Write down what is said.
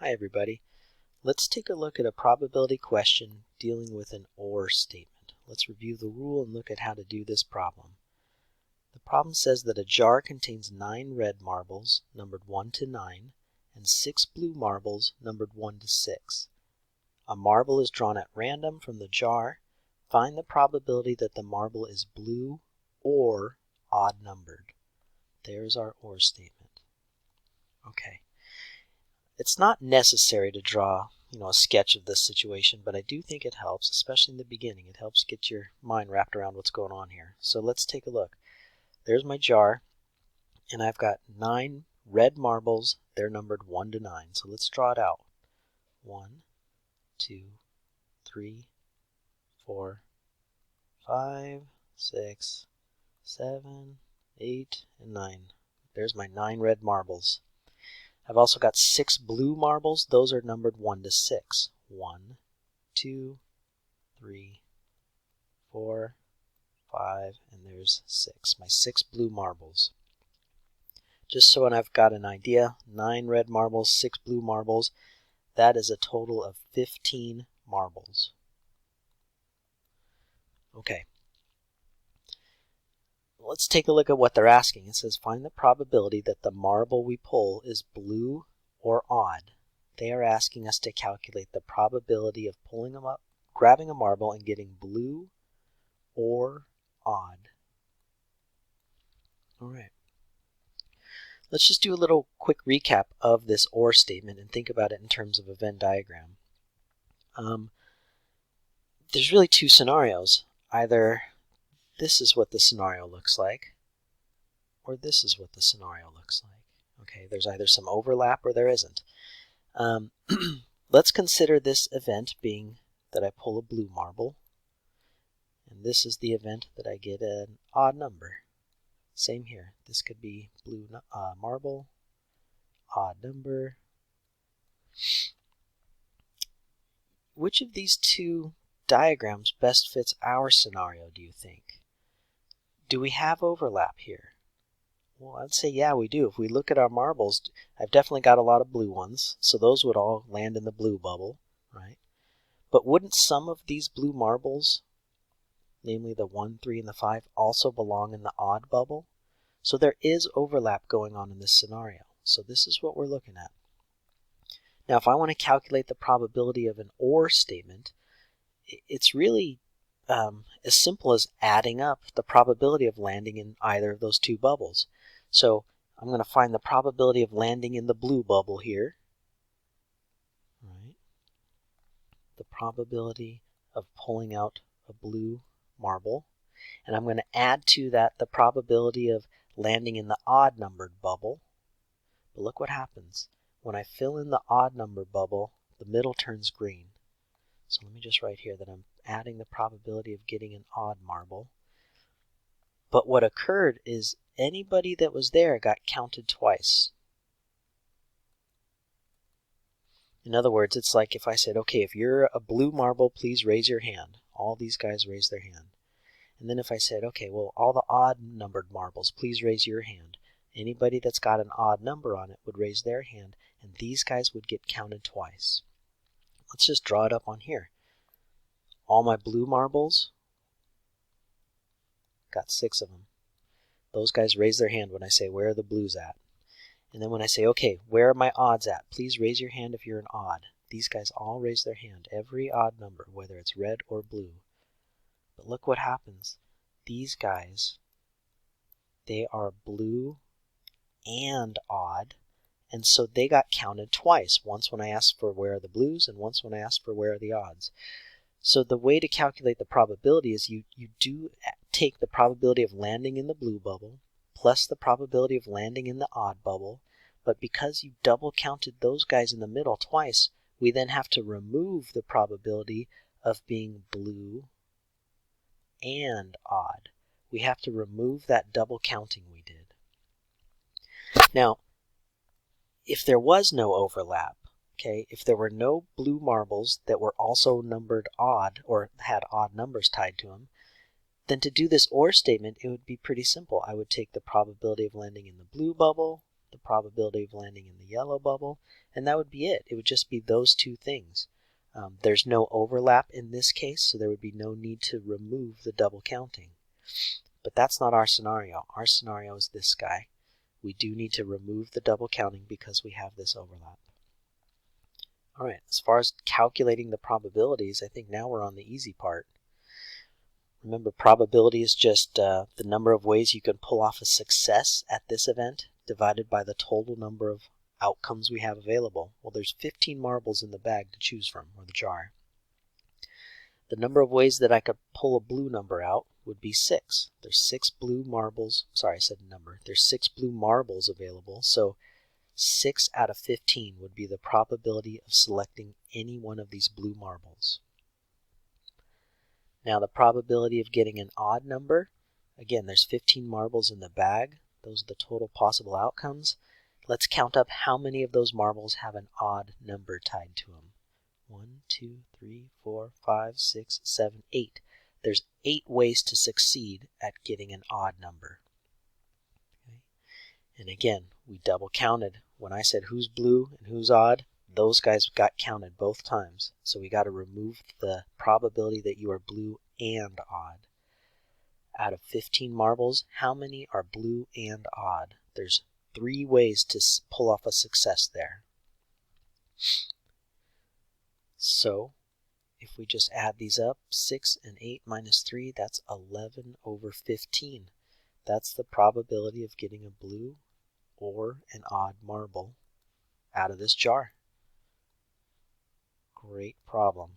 Hi everybody. Let's take a look at a probability question dealing with an OR statement. Let's review the rule and look at how to do this problem. The problem says that a jar contains 9 red marbles numbered 1 to 9 and 6 blue marbles numbered 1 to 6. A marble is drawn at random from the jar. Find the probability that the marble is blue or odd numbered. There's our OR statement. Okay. It's not necessary to draw, a sketch of this situation, but I do think it helps, especially in the beginning. It helps get your mind wrapped around what's going on here. So let's take a look. There's my jar, and I've got 9 red marbles. They're numbered 1 to 9. So let's draw it out. 1, 2, 3, 4, 5, 6, 7, 8, and 9. There's my 9 red marbles. I've also got 6 blue marbles. Those are numbered 1 to 6. 1, 2, 3, 4, 5, and there's 6. My 6 blue marbles. Just so I've got an idea, 9 red marbles, 6 blue marbles, that is a total of 15 marbles. Okay. Let's take a look at what they're asking. It says find the probability that the marble we pull is blue or odd. They are asking us to calculate the probability of pulling them up, grabbing a marble and getting blue or odd. All right. Let's just do a little quick recap of this OR statement and think about it in terms of a Venn diagram. There's really 2 scenarios. Either this is what the scenario looks like, or this is what the scenario looks like. Okay, there's either some overlap or there isn't. Let's consider this event being that I pull a blue marble, and this is the event that I get an odd number. Same here. This could be blue marble, odd number. Which of these 2 diagrams best fits our scenario, do you think? Do we have overlap here? Well, I'd say yeah, we do. If we look at our marbles, I've definitely got a lot of blue ones, so those would all land in the blue bubble, right? But wouldn't some of these blue marbles, namely the 1, 3, and the 5, also belong in the odd bubble? So there is overlap going on in this scenario. So this is what we're looking at. Now, if I want to calculate the probability of an OR statement, it's really as simple as adding up the probability of landing in either of those 2 bubbles. So I'm going to find the probability of landing in the blue bubble here. Right. The probability of pulling out a blue marble. And I'm going to add to that the probability of landing in the odd numbered bubble. But look what happens. When I fill in the odd number bubble, the middle turns green. So let me just write here that I'm adding the probability of getting an odd marble. But what occurred is anybody that was there got counted twice. In other words, it's like if I said, okay, if you're a blue marble, please raise your hand. All these guys raise their hand. And then if I said, okay, well, all the odd numbered marbles, please raise your hand. Anybody that's got an odd number on it would raise their hand, and these guys would get counted twice. Let's just draw it up on here. All my blue marbles, got 6 of them. Those guys raise their hand when I say, where are the blues at? And then when I say, okay, where are my odds at? Please raise your hand if you're an odd. These guys all raise their hand, every odd number, whether it's red or blue. But look what happens. These guys, they are blue and odd, and so they got counted twice. Once when I asked for where are the blues, and once when I asked for where are the odds. So the way to calculate the probability is you do take the probability of landing in the blue bubble plus the probability of landing in the odd bubble, but because you double counted those guys in the middle twice, we then have to remove the probability of being blue and odd. We have to remove that double counting we did. Now, if there was no overlap, okay, if there were no blue marbles that were also numbered odd or had odd numbers tied to them, then to do this OR statement, it would be pretty simple. I would take the probability of landing in the blue bubble the probability of landing in the yellow bubble, and that would be it. It would just be those two things. There's no overlap in this case, so there would be no need to remove the double counting. But that's not our scenario. Our scenario is this guy. We do need to remove the double counting because we have this overlap. Alright, as far as calculating the probabilities, I think now we're on the easy part. Remember, probability is just the number of ways you can pull off a success at this event divided by the total number of outcomes we have available. Well, there's 15 marbles in the bag to choose from, or the jar. The number of ways that I could pull a blue number out would be 6. There's 6 blue marbles. Sorry, I said number. There's 6 blue marbles available, so 6 out of 15 would be the probability of selecting any one of these blue marbles. Now the probability of getting an odd number, again, there's 15 marbles in the bag. Those are the total possible outcomes. Let's count up how many of those marbles have an odd number tied to them. 1, 2, 3, 4, 5, 6, 7, 8. There's 8 ways to succeed at getting an odd number. Okay. And again, we double counted. When I said who's blue and who's odd, those guys got counted both times. So we got to remove the probability that you are blue and odd. Out of 15 marbles, how many are blue and odd? There's 3 ways to pull off a success there. So if we just add these up, 6 and 8 minus 3, that's 11 over 15. That's the probability of getting a blue or an odd marble out of this jar. Great problem.